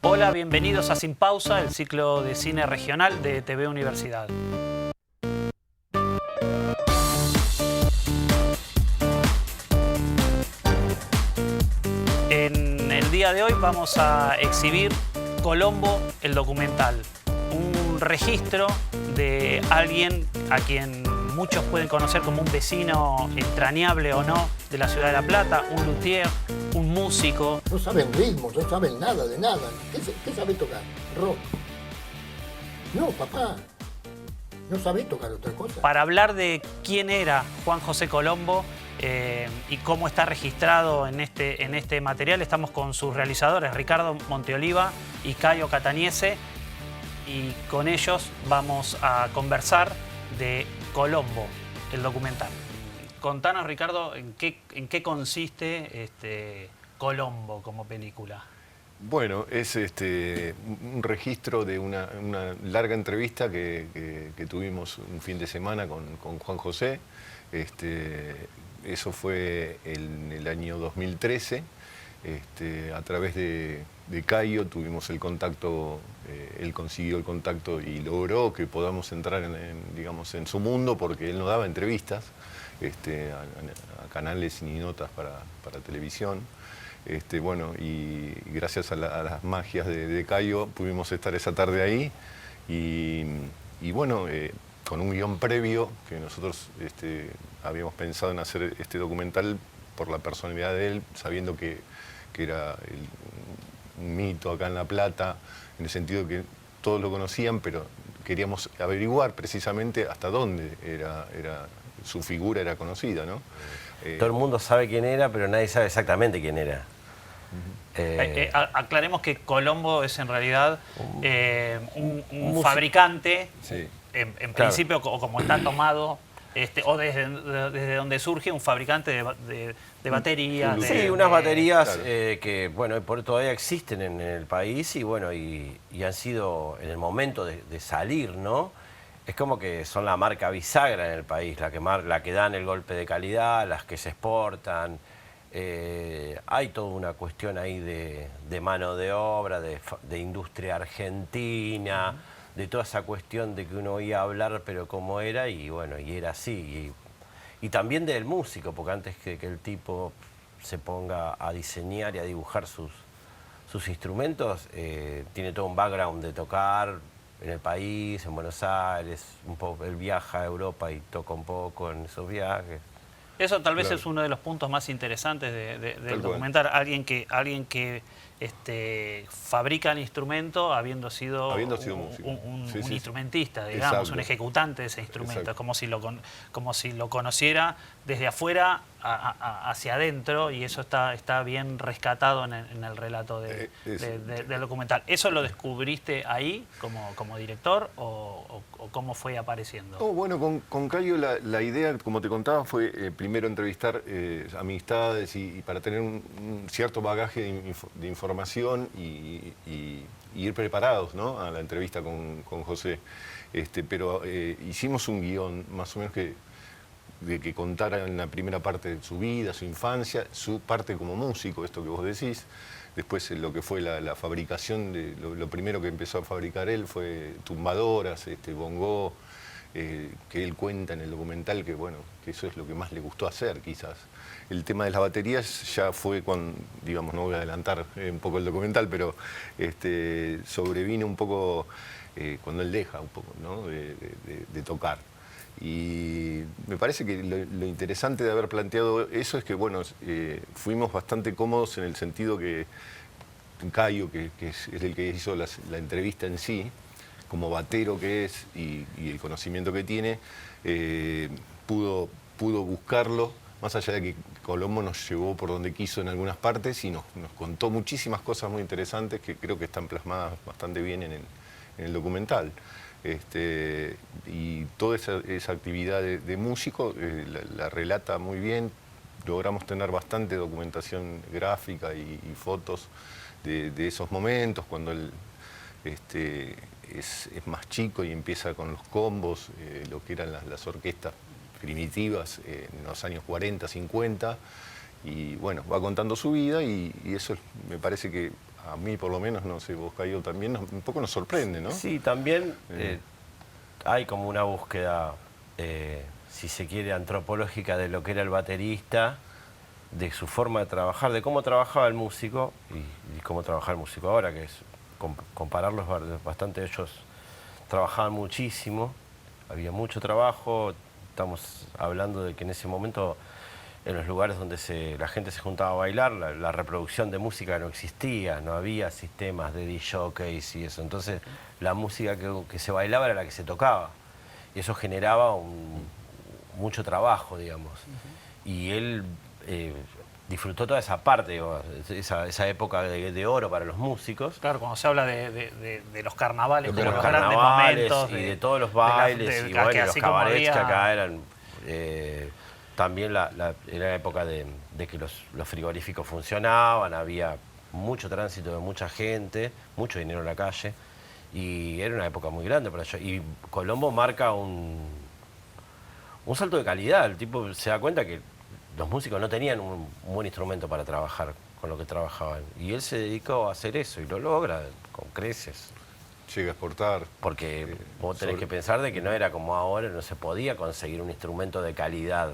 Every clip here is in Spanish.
Hola, bienvenidos a Sin Pausa, el ciclo de cine regional de TV Universidad. En el día de hoy vamos a exhibir Colombo, el documental. Un registro de alguien a quien muchos pueden conocer como un vecino entrañable o no de la ciudad de La Plata, un luthier, un músico. No saben ritmos, no saben nada de nada. ¿Qué sabe tocar? Rock. No, papá. No sabe tocar otra cosa. Para hablar de quién era Juan José Colombo y cómo está registrado en este material, estamos con sus realizadores, Ricardo Monteoliva y Caio Cataniese, y con ellos vamos a conversar de Colombo, el documental. Contanos, Ricardo, en qué consiste Colombo como película. Bueno, es un registro de una larga entrevista que tuvimos un fin de semana con Juan José. Eso fue en el año 2013. A través de Caio tuvimos el contacto, él consiguió el contacto y logró que podamos entrar en su mundo, porque él no daba entrevistas a canales ni notas para televisión. Bueno, y gracias a las magias de Caio pudimos estar esa tarde ahí y bueno, con un guión previo que nosotros habíamos pensado en hacer este documental por la personalidad de él, sabiendo que era un mito acá en La Plata, en el sentido que todos lo conocían, pero queríamos averiguar precisamente hasta dónde su figura era conocida, ¿no? Todo el mundo sabe quién era, pero nadie sabe exactamente quién era. Aclaremos que Colombo es en realidad un fabricante, sí, en claro, principio, o como está tomado, o desde donde surge un fabricante de baterías. Sí, unas baterías claro, que bueno, todavía existen en el país y bueno, y han sido en el momento de salir, ¿no? Es como que son la marca bisagra en el país, la que dan el golpe de calidad, las que se exportan. Hay toda una cuestión ahí de mano de obra, de industria argentina, de toda esa cuestión de que uno oía hablar pero cómo era, y bueno, y era así. Y también del músico, porque antes que el tipo se ponga a diseñar y a dibujar sus instrumentos, tiene todo un background de tocar en el país, en Buenos Aires, él viaja a Europa y toca un poco en esos viajes. Eso tal vez es uno de los puntos más interesantes del documental. Alguien que fabrica el instrumento habiendo sido un instrumentista, digamos, exacto, un ejecutante de ese instrumento. Exacto. Es como si lo conociera desde afuera hacia adentro, y eso está bien rescatado en el relato del documental. ¿Eso lo descubriste ahí como director o cómo fue apareciendo? Oh, bueno, con Caio la idea, como te contaba, fue primero entrevistar amistades y para tener un cierto bagaje de información y ir preparados, ¿no?, a la entrevista con José. Pero hicimos un guión más o menos de que contara en la primera parte de su vida, su infancia, su parte como músico, esto que vos decís. Después lo que fue la fabricación, lo primero que empezó a fabricar él fue tumbadoras, bongó, que él cuenta en el documental que bueno, que eso es lo que más le gustó hacer quizás. El tema de las baterías ya fue cuando, digamos, no voy a adelantar un poco el documental, pero sobrevino un poco cuando él deja un poco, ¿no?, de tocar. Y me parece que lo interesante de haber planteado eso es que, bueno, fuimos bastante cómodos en el sentido que Caio, que es el que hizo la entrevista en sí, como batero que es y el conocimiento que tiene, pudo buscarlo, más allá de que Colombo nos llevó por donde quiso en algunas partes y nos contó muchísimas cosas muy interesantes que creo que están plasmadas bastante bien en el documental. Y toda esa actividad de músico la relata muy bien. Logramos tener bastante documentación gráfica y fotos de esos momentos, cuando él es más chico y empieza con los combos, lo que eran las orquestas primitivas en los años 40, 50, y bueno, va contando su vida y eso me parece que a mí por lo menos, no sé, vos Cayo también, un poco nos sorprende, ¿no? Sí, también hay como una búsqueda, si se quiere, antropológica de lo que era el baterista, de su forma de trabajar, de cómo trabajaba el músico y cómo trabaja el músico ahora, que es compararlos bastante. Ellos trabajaban muchísimo, había mucho trabajo. Estamos hablando de que en ese momento, en los lugares donde la gente se juntaba a bailar, la reproducción de música no existía, no había sistemas de DJs y eso. Entonces la música que se bailaba era la que se tocaba. Y eso generaba mucho trabajo, digamos. Y él disfrutó toda esa parte, digamos, esa época de oro para los músicos. Claro, cuando se habla de los carnavales, de como los grandes carnavales momentos, y de todos los bailes, y bueno, los cabarets que acá eran... también era la época de que los frigoríficos funcionaban, había mucho tránsito de mucha gente, mucho dinero en la calle, y era una época muy grande para ellos. Y Colombo marca un salto de calidad. El tipo se da cuenta que los músicos no tenían un buen instrumento para trabajar con lo que trabajaban. Y él se dedicó a hacer eso y lo logra con creces. Llega a exportar. Porque vos tenés que pensar de que no era como ahora, no se podía conseguir un instrumento de calidad.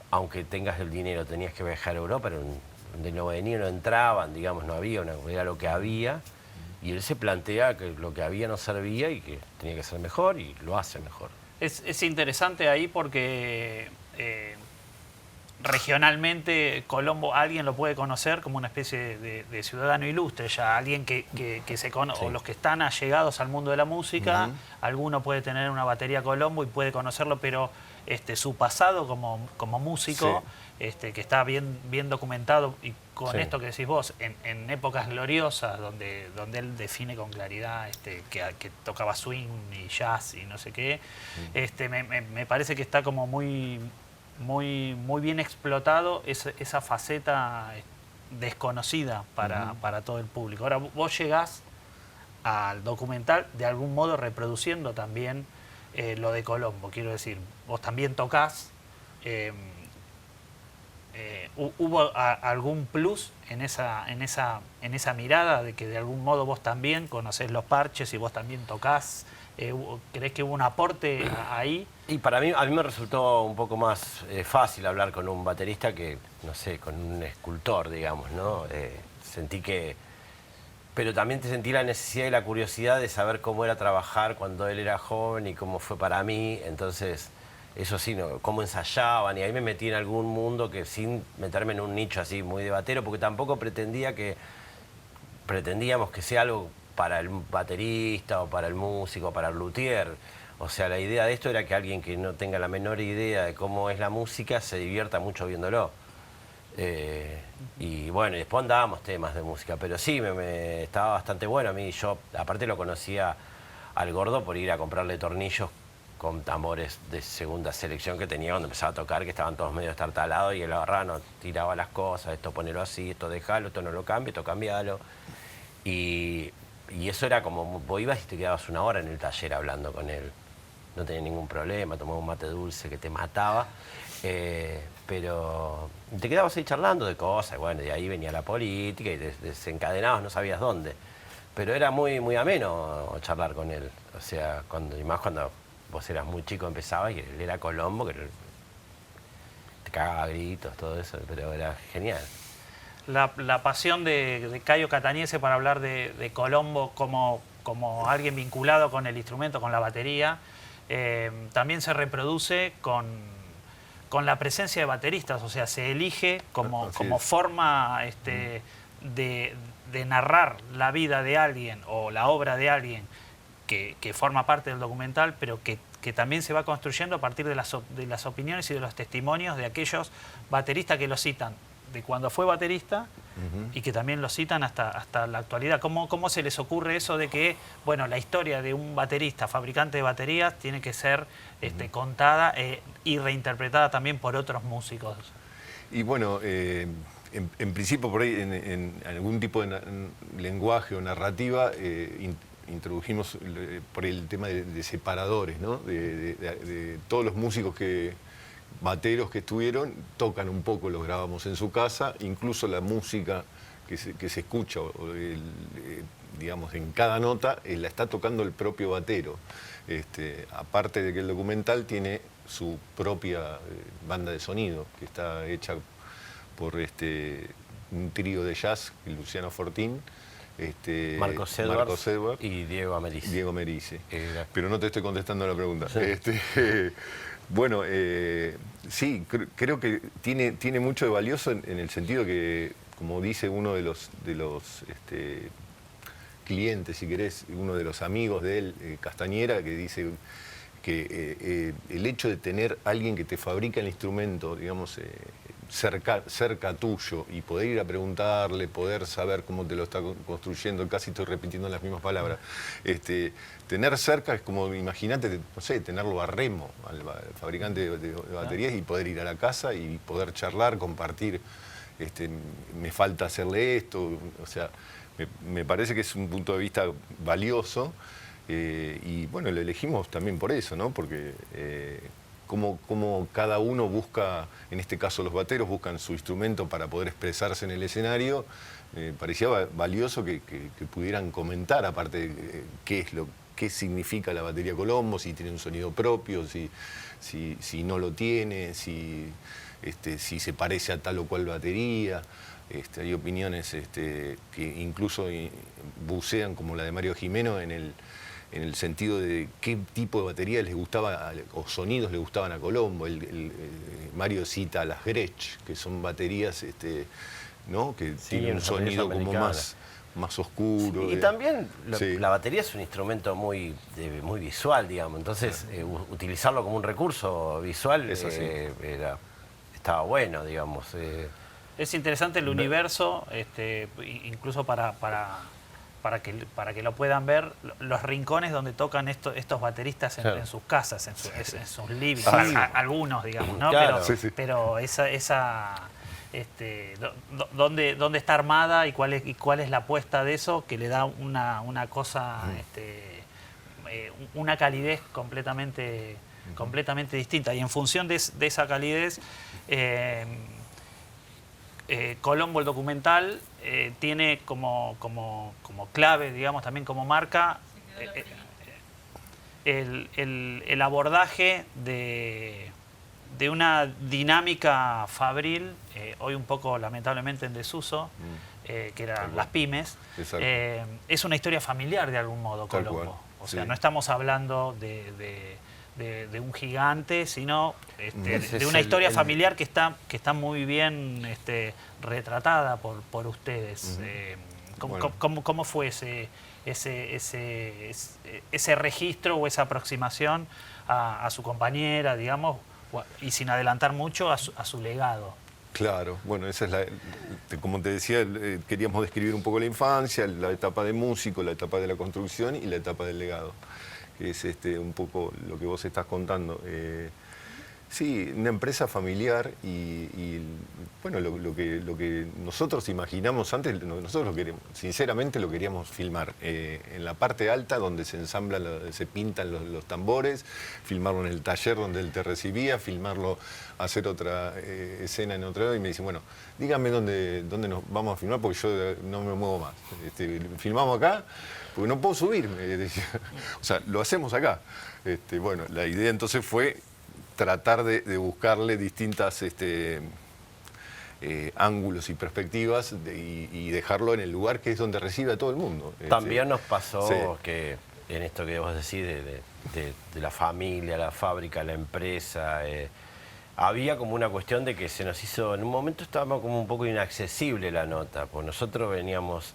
Aunque tengas el dinero, tenías que viajar a Europa, pero donde no venían, no entraban, digamos, no había, era lo que había. Y él se plantea que lo que había no servía y que tenía que ser mejor y lo hace mejor. Es interesante ahí porque regionalmente Colombo alguien lo puede conocer como una especie de ciudadano ilustre, ya alguien que se conoce, o los que están allegados al mundo de la música, alguno puede tener una batería Colombo y puede conocerlo, pero su pasado como músico, que está bien documentado, y con esto que decís vos, en épocas gloriosas donde él define con claridad que tocaba swing y jazz y no sé qué, me parece que está como muy bien explotado esa faceta desconocida para todo el público. Ahora, vos llegás al documental de algún modo reproduciendo también lo de Colombo, quiero decir, vos también tocás. ¿Hubo algún plus en esa mirada de que de algún modo vos también conocés los parches y vos también tocás? ¿Crees que hubo un aporte ahí? Y a mí me resultó un poco más fácil hablar con un baterista que, no sé, con un escultor, digamos, ¿no? Sentí que... Pero también te sentí la necesidad y la curiosidad de saber cómo era trabajar cuando él era joven y cómo fue para mí. Entonces, eso sí, ¿no? Cómo ensayaban, y ahí me metí en algún mundo que sin meterme en un nicho así muy de batero, porque tampoco pretendíamos que sea algo para el baterista o para el músico, para el luthier. O sea, la idea de esto era que alguien que no tenga la menor idea de cómo es la música se divierta mucho viéndolo. Y bueno, y después andábamos temas de música, pero sí, estaba bastante bueno a mí. Yo, aparte, lo conocía al gordo por ir a comprarle tornillos con tambores de segunda selección que tenía cuando empezaba a tocar, que estaban todos medio estartalados, y él agarraba, no, tiraba las cosas, esto ponelo así, esto déjalo, esto no lo cambie, esto cambialo. Y eso era como, vos ibas y te quedabas una hora en el taller hablando con él. No tenía ningún problema, tomaba un mate dulce que te mataba, pero te quedabas ahí charlando de cosas, y bueno, de ahí venía la política y desencadenabas, no sabías dónde. Pero era muy, muy ameno charlar con él. O sea, y más cuando vos eras muy chico empezabas y él era Colombo, que te cagaba a gritos, todo eso, pero era genial. La pasión de Cayo Cataniese para hablar de Colombo como alguien vinculado con el instrumento, con la batería, también se reproduce con la presencia de bateristas, o sea, se elige como forma de narrar la vida de alguien o la obra de alguien que forma parte del documental, pero que también se va construyendo a partir de las opiniones y de los testimonios de aquellos bateristas que lo citan de cuando fue baterista y que también lo citan hasta la actualidad. ¿Cómo se les ocurre eso de que, bueno, la historia de un baterista, fabricante de baterías, tiene que ser contada y reinterpretada también por otros músicos? Y bueno, en principio por ahí en algún tipo de lenguaje o narrativa introdujimos por el tema de separadores, ¿no? De todos los músicos que bateros que estuvieron tocan un poco, los grabamos en su casa, incluso la música que se escucha, digamos, en cada nota, la está tocando el propio batero. Aparte de que el documental tiene su propia banda de sonido, que está hecha por un trío de jazz, Luciano Fortín, Marcos Edwards y Diego Americi. Diego Americi. Pero no te estoy contestando la pregunta. Sí. Bueno, sí, creo que tiene mucho de valioso en el sentido que, como dice uno de los clientes, si querés, uno de los amigos de él, Castañera, que dice que el hecho de tener alguien que te fabrica el instrumento, digamos, cerca tuyo y poder ir a preguntarle, poder saber cómo te lo está construyendo, casi estoy repitiendo las mismas palabras, tener cerca es como, imagínate, no sé, tenerlo a remo, al fabricante de baterías, y poder ir a la casa y poder charlar, compartir, me falta hacerle esto, o sea, me parece que es un punto de vista valioso, y bueno, lo elegimos también por eso, ¿no? Porque como cada uno busca, en este caso los bateros buscan su instrumento para poder expresarse en el escenario, parecía valioso que pudieran comentar, aparte de qué significa la batería Colombo, si tiene un sonido propio, si no lo tiene, si se parece a tal o cual batería. Hay opiniones que incluso bucean, como la de Mario Jimeno, en el sentido de qué tipo de batería les gustaba o sonidos le gustaban a Colombo. Mario cita las Gretsch, que son baterías ¿no? Que tienen un sonido como más oscuro. Sí, y también la batería es un instrumento muy visual, digamos, entonces utilizarlo como un recurso visual estaba bueno, digamos. Es interesante el universo, incluso para que lo puedan ver, los rincones donde tocan estos bateristas en sus casas, en sus livings, algunos, digamos, ¿no? Claro. Pero dónde está armada y cuál es la apuesta de eso, que le da una cosa, una calidez completamente distinta. Y en función de esa calidez, Colombo, el documental, tiene como clave, digamos, también como marca, el abordaje de una dinámica fabril, hoy un poco lamentablemente en desuso, que eran las pymes. Es una historia familiar de algún modo, Colombo. O sea, no estamos hablando de un gigante, sino de una historia familiar que está muy bien retratada por ustedes. ¿Cómo fue ese registro o esa aproximación a su compañera, digamos, y sin adelantar mucho a su legado? Claro, bueno, esa es como te decía, queríamos describir un poco la infancia, la etapa de músico, la etapa de la construcción y la etapa del legado, que es un poco lo que vos estás contando. Sí, una empresa familiar y bueno, lo que nosotros imaginamos antes, nosotros sinceramente lo queríamos filmar en la parte alta donde se ensamblan, se pintan los tambores, filmarlo en el taller donde él te recibía, filmarlo, hacer otra escena en otro lado, y me dice, bueno, dígame dónde nos vamos a filmar porque yo no me muevo más. Filmamos acá porque no puedo subir, me decía. O sea, lo hacemos acá. Bueno, la idea entonces fue tratar de buscarle distintas ángulos y perspectivas y dejarlo en el lugar que es donde recibe a todo el mundo. También nos pasó que en esto que vos decís de la familia, la fábrica, la empresa, había como una cuestión de que se nos hizo, en un momento estaba como un poco inaccesible la nota, pues nosotros veníamos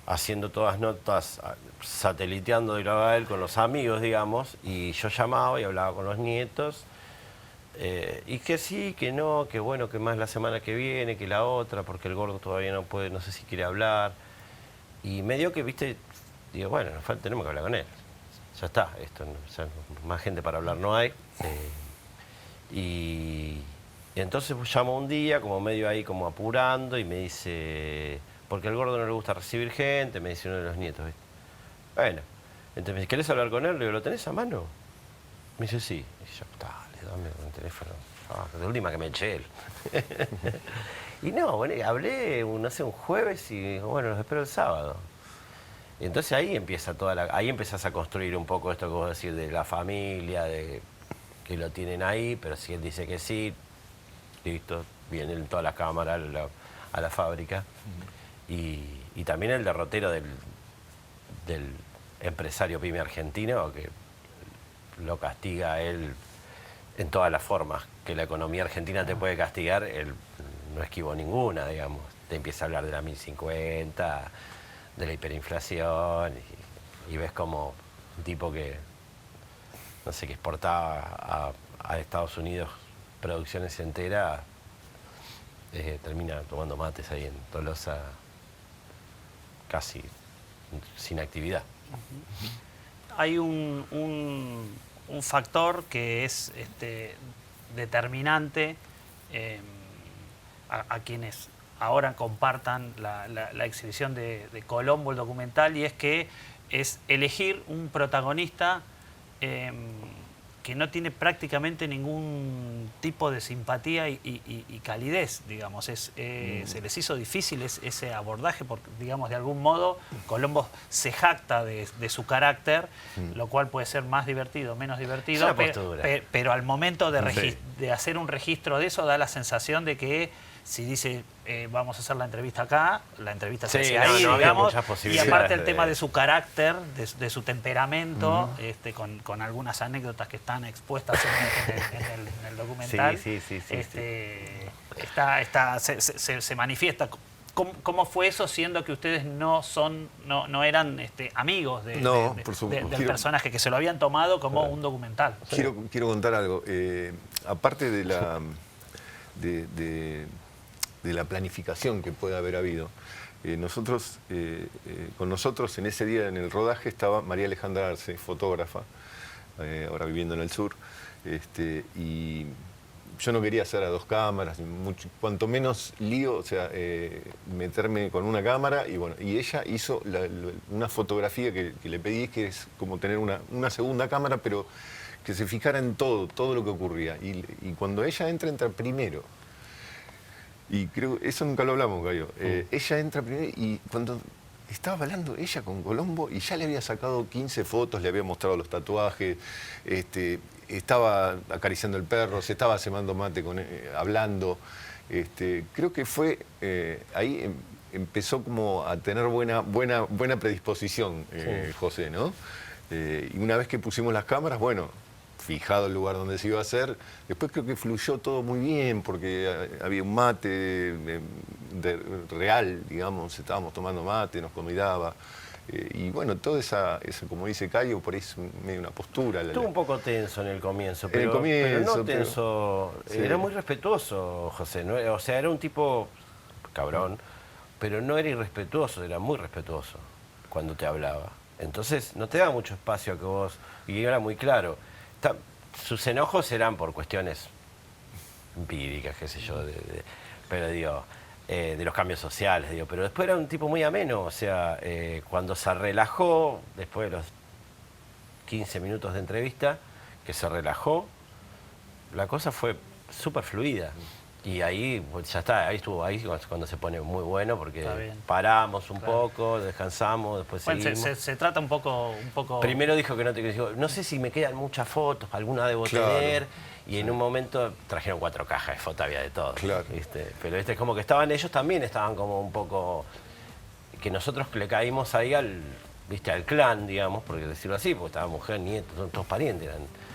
haciendo todas notas, sateliteando de Grabael con los amigos, digamos, y yo llamaba y hablaba con los nietos, y que sí, que no, que bueno, que más la semana que viene, que la otra, porque el gordo todavía no puede, no sé si quiere hablar. Y medio que, viste, digo, bueno, tenemos que hablar con él. Ya está, más gente para hablar no hay. Y entonces llamo un día, como medio ahí, como apurando, y me dice, porque al gordo no le gusta recibir gente, me dice uno de los nietos, ¿viste? Bueno, entonces me dice, ¿querés hablar con él? Le digo, ¿lo tenés a mano? Me dice, sí. Y yo, dale, dame el teléfono. de última que me eché él. Y no, bueno, hablé, no sé, un jueves y bueno, los espero el sábado. Y entonces ahí empieza ahí empezás a construir un poco esto que vos decís de la familia, de que lo tienen ahí, pero si él dice que sí, listo, vienen todas las cámaras a la fábrica. Y también el derrotero del empresario pyme argentino, que lo castiga a él en todas las formas que la economía argentina te puede castigar, él no esquivó ninguna, digamos. Te empieza a hablar de la 1050, de la hiperinflación, y ves como un tipo que, no sé, que exportaba a Estados Unidos producciones enteras, termina tomando mates ahí en Tolosa, casi sin actividad. Hay un factor que es determinante a quienes ahora compartan la exhibición de Colombo, el documental, y es que es elegir un protagonista que no tiene prácticamente ningún tipo de simpatía y calidez, digamos. Se les hizo difícil ese abordaje porque, digamos, de algún modo Colombo se jacta de su carácter, lo cual puede ser más divertido, menos divertido, pero al momento de hacer un registro de eso da la sensación de que si dice vamos a hacer la entrevista acá, la entrevista se hace ahí, digamos, y aparte el tema de su carácter, de su temperamento, con algunas anécdotas que están expuestas en el documental, se manifiesta. ¿Cómo fue eso, siendo que ustedes no eran amigos del personaje, que se lo habían tomado como un documental? Quiero contar algo. Aparte de la planificación que puede haber habido, con nosotros en ese día en el rodaje estaba María Alejandra Arce, fotógrafa, ahora viviendo en el sur, y yo no quería hacer a dos cámaras, cuanto menos lío, o sea, meterme con una cámara, y bueno, y ella hizo una fotografía que le pedí, que es como tener una segunda cámara, pero que se fijara en todo lo que ocurría, y cuando ella entra primero. Y creo, eso nunca lo hablamos, Cayo. Ella entra primero y cuando estaba hablando ella con Colombo y ya le había sacado 15 fotos, le había mostrado los tatuajes, estaba acariciando el perro, se estaba cebando mate hablando. Creo que fue ahí empezó como a tener buena predisposición, José, ¿no? Y una vez que pusimos las cámaras, bueno, fijado el lugar donde se iba a hacer, después creo que fluyó todo muy bien porque había un mate real, digamos, estábamos tomando mate, nos convidaba. Y bueno, toda esa, como dice Cayo, por ahí es medio una postura. Estuvo un poco tenso en el comienzo, pero no tenso. Sí. Era muy respetuoso, José. ¿No? O sea, era un tipo cabrón, pero no era irrespetuoso, era muy respetuoso cuando te hablaba. Entonces no te da mucho espacio a que vos... Y era muy claro. Sus enojos eran por cuestiones empíricas, qué sé yo, pero digo, de los cambios sociales, digo, pero después era un tipo muy ameno, o sea, cuando se relajó, después de los 15 minutos de entrevista, que se relajó, la cosa fue súper fluida. Y ahí, pues ya está, ahí cuando se pone muy bueno, porque paramos un poco, descansamos, después seguimos. Se trata un poco... Primero dijo que no sé si me quedan muchas fotos, alguna debo tener, y en un momento trajeron 4 cajas de fotos, había de todo. ¿Viste? Pero es como que ellos también estaban como un poco... Que nosotros le caímos ahí al clan, digamos, porque decirlo así, porque estaba mujer, nietos, todos parientes eran.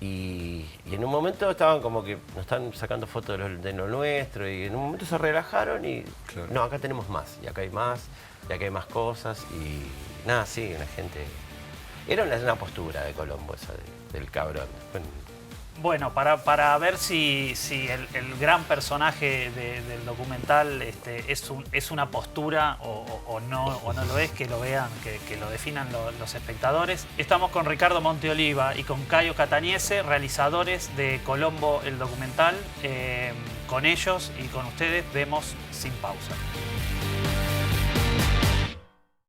Y en un momento estaban como que nos están sacando fotos de lo nuestro, y en un momento se relajaron y no, acá tenemos más, y acá hay más, y acá hay más cosas, y nada, sí, la gente... Era una postura de Colombo esa del cabrón. Bueno, para ver si el gran personaje del documental es una postura o no lo es, que lo vean, que lo definan los espectadores. Estamos con Ricardo Monteoliva y con Cayo Cataniese, realizadores de Colombo, el documental. Con ellos y con ustedes vemos Sin Pausa.